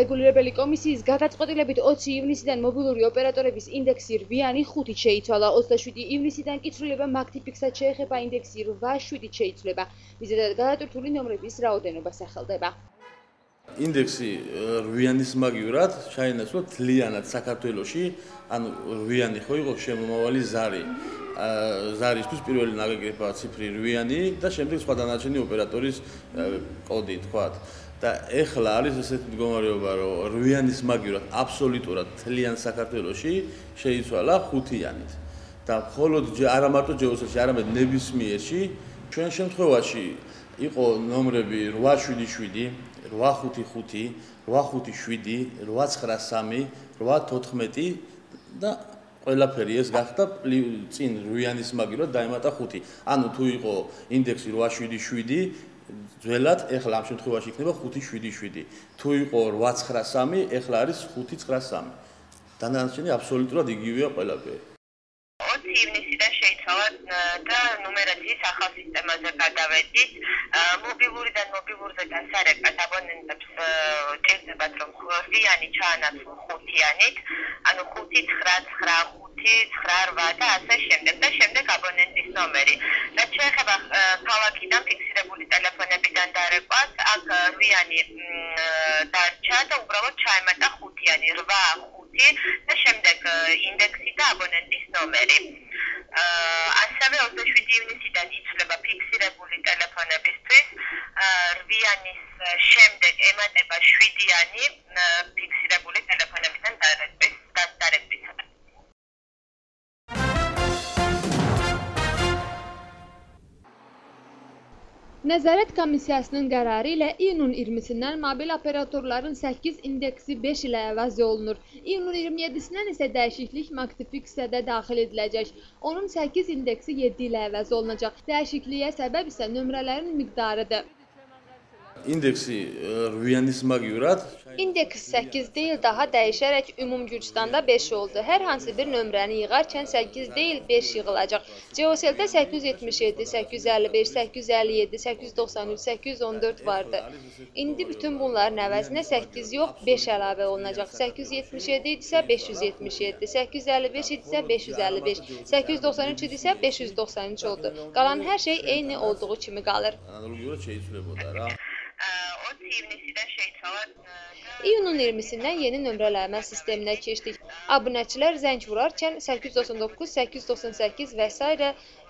რეგულირებელი კომისიის გადაწყვეტილებით 20 ივნისიდან მობილური ოპერატორების ინდექსი 8-იანი 5-ით შეიცვალა. 27 ივნისიდან კი ცვლილება მაგთიფიქსად შეეხება ინდექსი 8-7-ით შეიცვლება. მიზედად გადატვირთული ნომრების რაოდენობა სახელდება. ინდექსი 8-яნის მაგივრად ჩაინაცვლა თლიანად საქართველოში, ანუ 8-იანი ხო იყო შემომავალი ზარი. ზარისთვის პირველი ნაგებია ციფრი 8-იანი და შემდეგ სხვა დანარჩენი ოპერატორის კოდი თქვათ. და ეხლა არის ესეთი მდგომარეობა, რომ 8-яნის მაგივრად აბსოლუტურად თლიან საქართველოში შეიცვალა 5-იანით. და მხოლოდ არა მარტო ჯეოსელში, არამედ ნებისმიერში ჩვენ შემთხვევაში იყო ნომრები 877 855, 857, 893, 814 და ყველაფერი ეს გახდა წინ 8-яნის მაგივრად დაემატა 5. ანუ თუ იყო ინდექსი 877, ძველად ეხლა ამ შემთხვევაში იქნება 577. თუ იყო 893, ეხლა არის 593. დანარჩენი აბსოლუტურად იგივეა ყველაფერი. 20 ივნისიდან შეიცვალა და ნუმერაციის ახალ სისტემაზე გადავედით. მობილურიდან მობილურზე დასარეკად აბონენტებს ჭირდებათ რომ 8-იანი ჩაანაცვლონ 5-იანით, ანუ 5999598 და ასე შემდეგ და შემდეგ აბონენტის ნომერი. რაც შეეხება ქალაქიდან ფიქსირებული ტელეფონებიდან დარეკვას, აქ 8-იანი დარჩა და უბრალოდ ჩაემატა 5-იანი 8-5 და შემდეგ ინდექსი და აბონენტის ნომერი. ასევე 27 ივნისიდან იცვლება ფიქსირებული ტელეფონებისთვის 8-яნის შემდეგ ემატება 7-იანი ფიქსირებული ტელეფონებიდან დარეკვის. Nezaret Komisiyasının kararı ile iyunun 20'sinden mobil operatorların 8 indeksi 5 ile əvəz olunur. İyunun 27'sinden ise değişiklik Magtifix'e de daxil ediləcək. Onun 8 indeksi 7 ile əvəz olunacaq. Değişikliyə səbəb isə nömrələrin miqdarıdır. İndeksi 8-yanis magivrad. İndeks 8 değil daha dəyişərək ümum Gürcüstanda 5 oldu. Hər hansı bir nömrəni yığarkən 8 değil 5 yığılacaq. Geoseldə 877, 855, 857, 893, 814 vardı. İndi bütün bunların əvəzinə 8 yox 5 əlavə olunacaq. 877 idisə 577, 855 idisə 555, 893 idisə 593 oldu. Qalan hər şey eyni olduğu kimi qalır. İyunun 20'sindən yeni nömrələmə sisteminə keçdik. Abunəçilər zəng vurarkən 899, 898 və s.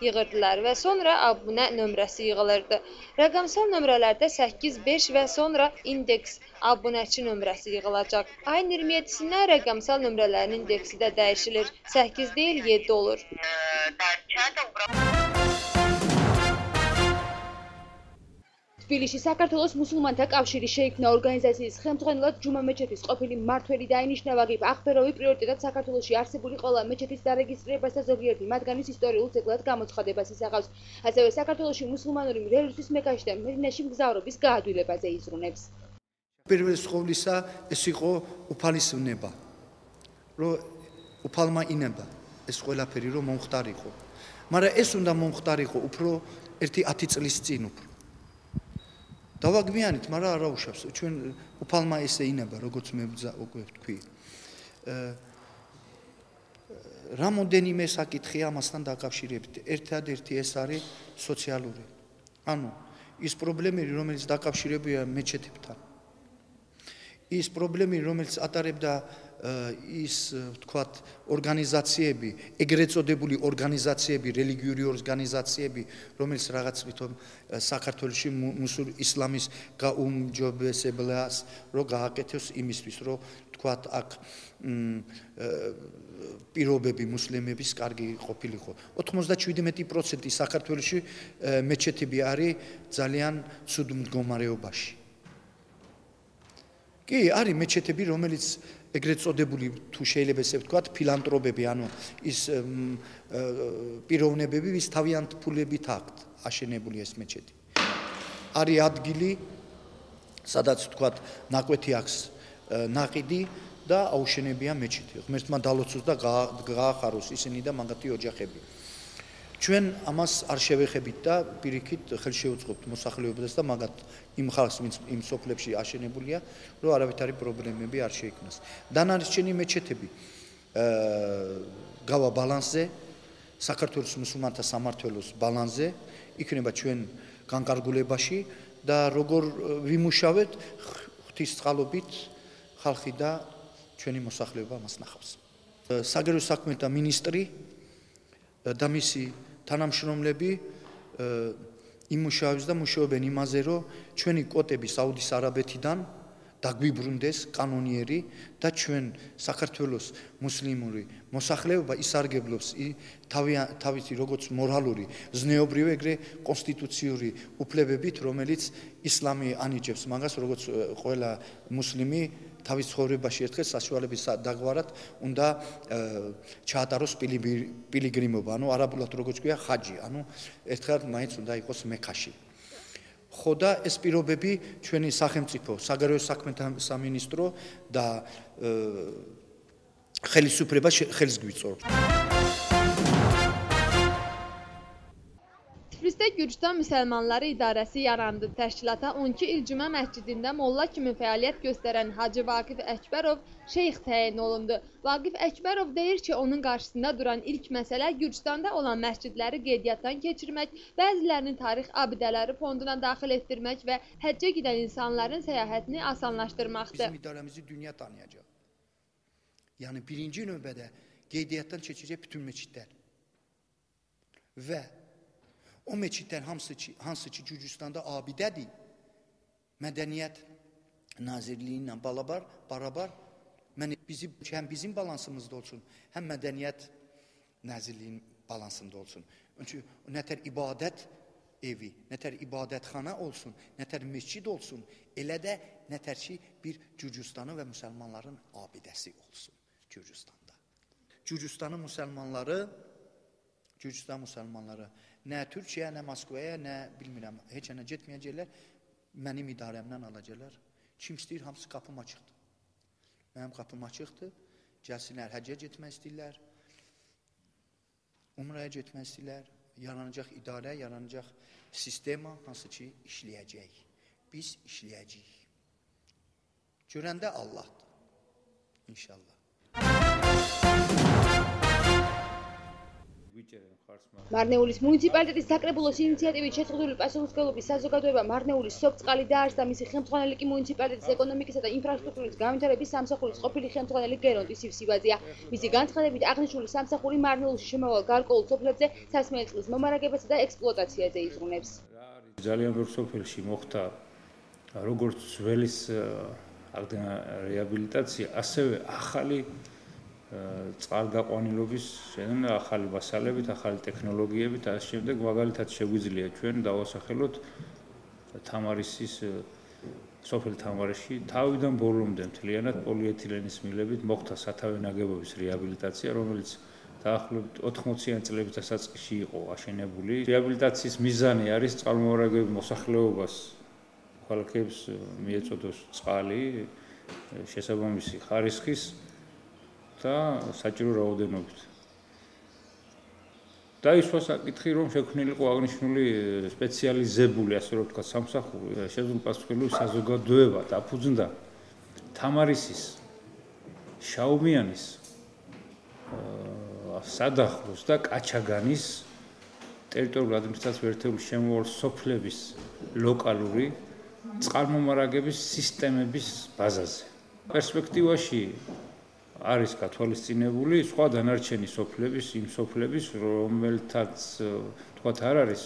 yığırdılar və sonra abunə nömrəsi yığılırdı. Rəqəmsal nömrələrdə 8, 5 və sonra indeks abunəçi nömrəsi yığılacaq. Ayın 27'sindən rəqəmsal nömrələrin indeksi də dəyişilir. 8 deyil 7 olur. თბილისში საქართველოს მუსულმანთა კავშირი შეიქმნა ორგანიზაციის ხელმძღვანელად ჯუმა მეჩეთის ყოფილი მმართველი დაინიშნა ვაგიფ ახბეროვი პრიორიტეტად საქართველოში არსებული ყველა მეჩეთის დარეგისტრირებას და ზოგიერთი მათგანის ისტორიულ ძეგლად გამოცხადებას ისახავს. ასევე საქართველოში მუსულმანური რელიგიის მეკაში და მედინაში მგზავრობის გაადვილებაზე იზრუნებს. პირველი ყოვლისა ეს იყო უფალის ნება, რომ უფალმა ინება ეს ყველაფერი რომ მომხდარიყო. მაგრამ ეს უნდა მომხდარიყო უფრო 1-10 წლის წინ უფრო. დავაგმიანით, მაგრამ არა უშავს. ჩვენ უფალმა ესე ინება, როგორც მე უკვე ვთქვი. რამოდენიმე საკითხი ამასთან დაკავშირებით. ერთადერთი ეს არის სოციალური. ანუ ის პრობლემები, რომელიც დაკავშირებულია მეჩეთებთან. ის პრობლემები, რომელიც ატარებდა ის ვთქვათ ორგანიზაციები, ეგრეთ წოდებული ორგანიზაციები, რელიგიური ორგანიზაციები, რომელიც რაღაც თვითონ საქართველოში ისლამის გაუმჯობესებას რო გააკეთოს იმისთვის, რომ ვთქვათ აქ პირობები მუსლიმების კარგი ყოფილიყო. 97% საქართველოში მეჩეთები არის ძალიან ცუდ მდგომარეობაში. კი, არის მეჩეთები, რომელიც ეგრეთ წოდებული თუ შეიძლება ესე ვთქვათ, ფილანტროპები, ანუ ის პიროვნებები, ვის თავიანთ ფულებით აქვთ აშენებული ეს მეჩეთი. არის ადგილი, სადაც ვთქვათ, ნაკვეთი აქვს ნაყიდი და აუშენებია მეჩეთი. ღმერთმა დალოცოს და გაახაროს ისინი და მაგათი ოჯახები. ჩვენ ამას არ შევეხებით და პირიქით ხელს შევუწყობთ მოსახლეობასაც და მაგათ იმ ხალხს, ვინც იმ სოფლებში აშენებულია, რომ არავითარი პრობლემები არ შეიქმნას. დანარჩენი მეჩეთები გავა ბალანსზე, საქართველოს მუსულმანთა სამმართველოს ბალანსზე, იქნება ჩვენ განკარგულებაში და როგორ ვიმუშავეთ, ღვთისწყალობით ხალხი და ჩვენი მოსახლეობა მას ნახავს. საგარეო საქმეთა მინისტრი და მისი თანამშრომლები იმუშავებს და მუშაობენ იმაზე, რომ ჩვენი კვოტები საუდის არაბეთიდან დაგვიბრუნდეს კანონიერი და ჩვენ საქართველოს მუსლიმური მოსახლეობა ისარგებლობს თავისი როგორც მორალური, ზნეობრივი, ეგრე კონსტიტუციური უფლებებით, რომელიც ისლამი ანიჭებს მაგას, როგორც ყველა მუსლიმი თავის ცხოვრებაში ერთხელ საშუალების დაგვარად უნდა ჩაატაროს პილიგრიმობა, ანუ არაბულად როგორც ქვია ხაჯი, ანუ ერთხელ მაინც უნდა იყოს მექაში. ხო და ეს პირობები ჩვენი სახელმწიფო, საგარეო საქმეთა სამინისტრო და ხელისუფლება ხელს გვიწვევს. Tiflisdə Gürcüstan Müsəlmanları İdarəsi yarandı. Təşkilata 12 il Cümə məscidində molla kimi fəaliyyət göstərən Hacı Vaqif Əkbərov şeyx təyin olundu. Vaqif Əkbərov deyir ki, onun qarşısında duran ilk məsələ Gürcüstanda olan məscidləri qeydiyyatdan keçirmək, bəzilərinin tarix abidələri fonduna daxil etdirmək və həccə gedən insanların səyahətini asanlaşdırmaqdır. Bizim idarəmizi dünya tanıyacaq. Yəni birinci növbədə qeydiyyatdan keçəcək bütün məscidlər. Və o məscidlər hansı ki Gürcüstanda abidədir, Mədəniyyət Nazirliyi ilə barabar həm bizim balansımızda olsun, həm Mədəniyyət Nazirliyinin balansında olsun. Çünki nətər ibadət evi, nətər ibadətxana olsun, nətər məscid olsun, elə də nətər ki bir Gürcüstanın və müsəlmanların abidəsi olsun Gürcüstanda. Gürcüstanın müsəlmanları nə Türkiyəyə, nə Moskvaya, nə bilmirəm, heç yana getməyəcəklər, mənim idarəmdən alacaqlar. Kim istəyir, hamısı qapım açıqdır. Mənim qapım açıqdır, gəlsinlər, həccə getmək istəyirlər, umraya getmək istəyirlər, yaranacaq idarə, yaranacaq sistema, hansı ki işləyəcək. Biz işləyəcəyik. Görəndə Allahdır, inşallah. მარნეულის მუნიციპალიტეტის საკრებულოს ინიციატივით შეწყდილი პასუხისმგებლობის საზოგადოება მარნეულის სოფწყალი დაარსდა. მისი ხელმძღვანელი კი მუნიციპალიტეტის ეკონომიკისა და ინფრასტრუქტურის განვითარების სამსახურის ყოფილი ხელმძღვანელი გერონტი სივსივაძეა. მისი განცხადებით, აღნიშნული სამსახური მარნეულში შემავალ გარკვეულ სოფლებზე სასმელი წყლის მომარაგებასა და ექსპლუატაციაზე იზრუნებს. ძალიან ბევრ სოფელში მოხდა როგორც ძველის რეაბილიტაცია, ასევე ახალი წყალგაყვანილობის, ახალი მასალებით, ახალი ტექნოლოგიებით, ამ შემდეგ მაგალითად შეგვიძლია ჩვენ დავასახელოთ თამარისის სოფელ თამარისში თავიდან ბოლომდე მთლიანად პოლიეთილენის მილებით მოხდა სათავე ნაგებობის რეაბილიტაცია, რომელიც დაახლოებით 80-იან წლების დასაწყისში იყო აშენებული. რეაბილიტაციის მიზანი არის წყალმომარაგებელ მოსახლეობას ქალაქებს მიეწოდოს წყალი შესაბამისი ხარისხის და საჭირო რაოდენობით. დაისვა საკითხი, რომ შექმნილიყო აღნიშნული სპეციალიზებული, ასე რომ ვთქვათ, სამსახური, შესაძლებელი საზოგადოება დაფუძნდა თამარისის, შაუმიანის, სადახლოს და კაჩაგანის ტერიტორიული ადმინისტრაციული ერთეულის შემოვალ სოფლების ლოკალური წყალმომარაგების სისტემების ბაზაზე. პერსპექტივაში არის გათვალისწინებული სხვა დანარჩენი სოფლების, იმ სოფლების, რომელთაც თქვათ არ არის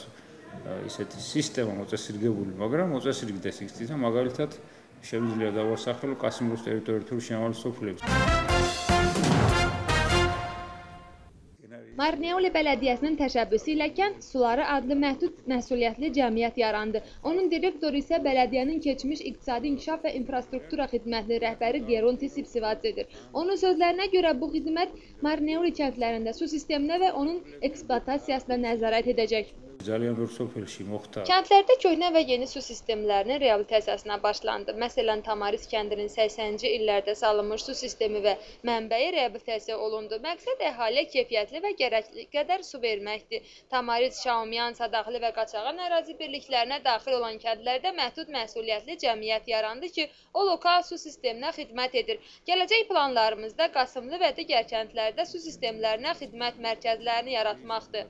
ისეთი სისტემა მოწესრიგებული, მაგრამ მოწესრიგდეს ის და მაგალითად შეგვიძლია დავასახელო კასიმოვის ტერიტორიულ შემავალ სოფლებს. Marneuli Bələdiyyəsinin təşəbbüsü ilə kənd suları adlı məhdud məsuliyyətli cəmiyyət yarandı. Onun direktoru isə bələdiyyənin keçmiş iqtisadi inkişaf və infrastruktura xidmətinin rəhbəri Geronti Sivsivadzedir. Onun sözlərinə görə bu xidmət Marneuli kəndlərində su sisteminə və onun eksploatasiyasına nəzarət edəcək. ძალიან ბევრ სოფელში მოხდა. Kəndlərdə köhnə və yeni su sistemlərinin reabilitasiyasına başlandı. Məsələn, Tamaris kəndinin 80-ci illərdə salınmış su sistemi və mənbəyi reabilitasiya olundu. Məqsəd əhaliyə keyfiyyətli və gərəkli qədər su verməkdir. Tamaris, Şaumyan, Sadaxlı və Qaçağan ərazi birliklərinə daxil olan kəndlərdə məhdud məsuliyyətli cəmiyyət yarandı ki, o lokal su sisteminə xidmət edir. Gələcək planlarımızda Qasımlı və digər kəndlərdə su sistemlərinə xidmət mərkəzlərini yaratmaqdır.